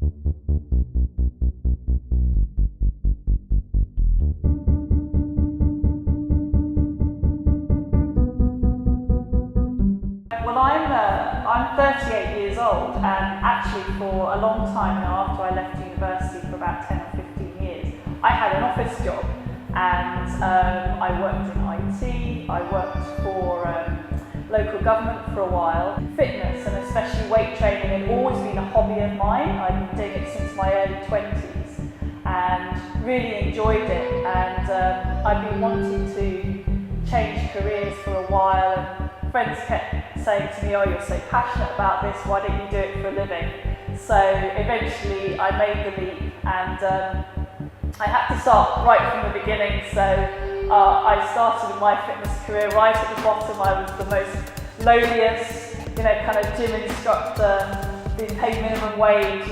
Well, I'm 38 years old, and actually for a long time now, after I left university for about 10 or 15 years, I had an office job, and I worked in IT, I worked for local government for a while. Fitness, and especially weight training, had always been a hobby of mine. I've been doing it since my early 20s and really enjoyed it, and I've been wanting to change careers for a while, and friends kept saying to me, "Oh, you're so passionate about this, why don't you do it for a living?" So eventually I made the leap, and I had to start right from the beginning. So I started my fitness career right at the bottom. I was the most lowliest, kind of gym instructor, being paid minimum wage,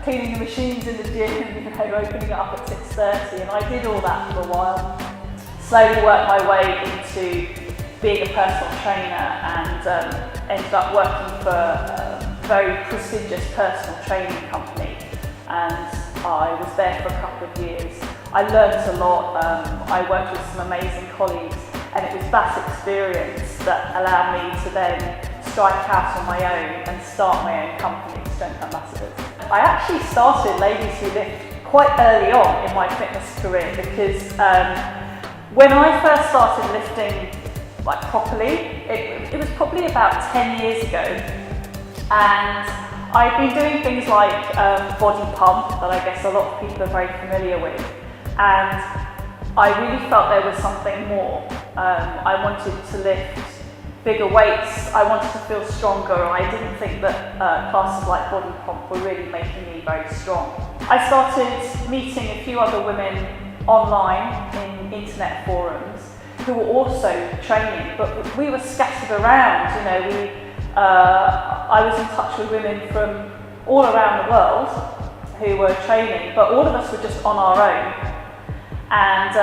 cleaning the machines in the gym, opening it up at 6:30, and I did all that for a while. Slowly worked my way into being a personal trainer, and ended up working for a very prestigious personal training company, and I was there for a couple of years. I learned a lot. I worked with some amazing colleagues, and it was that experience that allowed me to then strike out on my own and start my own company, Strength Ambassadors. I actually started Ladies Who Lift quite early on in my fitness career, because when I first started lifting properly, it was probably about 10 years ago, and I've been doing things like body pump, that I guess a lot of people are very familiar with, and I really felt there was something more. I wanted to lift bigger weights, I wanted to feel stronger, and I didn't think that classes like body pump were really making me very strong. I started meeting a few other women online in internet forums who were also training, but we were scattered around. I was in touch with women from all around the world who were training, but all of us were just on our own. And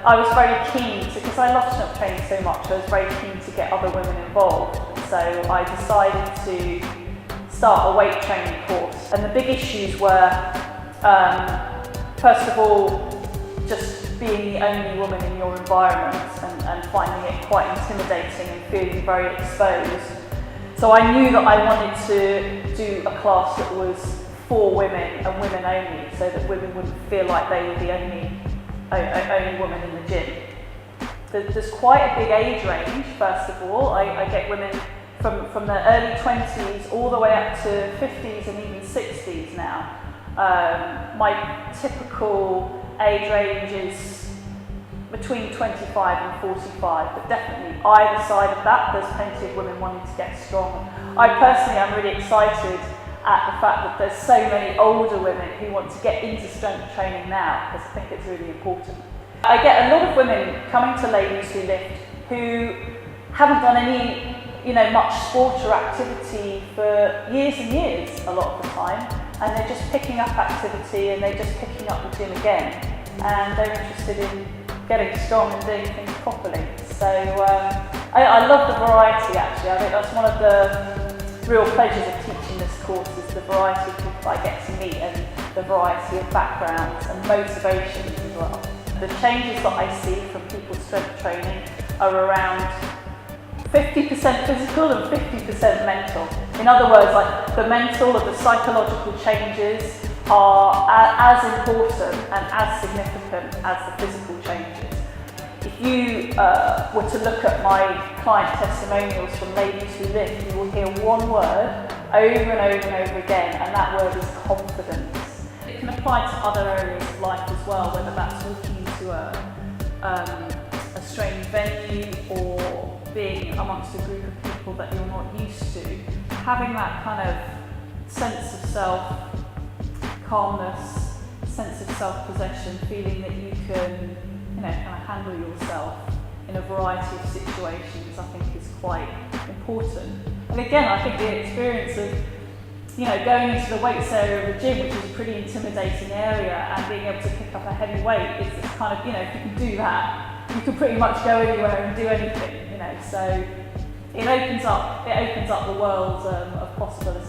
I was very keen to, because I love strength training so much, I was very keen to get other women involved. So I decided to start a weight training course. And the big issues were, first of all, just being the only woman in your environment, and finding it quite intimidating and feeling very exposed. So I knew that I wanted to do a class that was for women and women only, so that women wouldn't feel like they were the only woman in the gym. There's quite a big age range, first of all. I get women from the early 20s all the way up to 50s and even 60s now. My typical age range is between 25 and 45, but definitely either side of that, there's plenty of women wanting to get strong. I personally am really excited at the fact that there's so many older women who want to get into strength training now, because I think it's really important. I get a lot of women coming to Ladies Who Lift who haven't done any, much sport or activity for years and years a lot of the time, and they're just picking up activity, and they're just picking up the gym again, and they're interested in getting strong and doing things properly. So I love the variety, actually. I think that's one of the real pleasures of teaching this course, is the variety of people I get to meet, and the variety of backgrounds and motivations as well. The changes that I see from people's strength training are around 50% physical and 50% mental. In other words, the mental or the psychological changes are as important and as significant as the physical changes. If you were to look at my client testimonials from Ladies Who Lift, you will hear one word over and over and over again, and that word is confidence. It can apply to other areas of life as well, whether that's walking into a strange venue, or being amongst a group of people that you're not used to. Having that kind of sense of self, calmness, sense of self-possession, feeling that you can, kind of handle yourself in a variety of situations, I think is quite important. And again, I think the experience of, going into the weights area of the gym, which is a pretty intimidating area, and being able to pick up a heavy weight, is kind of, if you can do that, you can pretty much go anywhere and do anything, So it opens up the world of possibilities.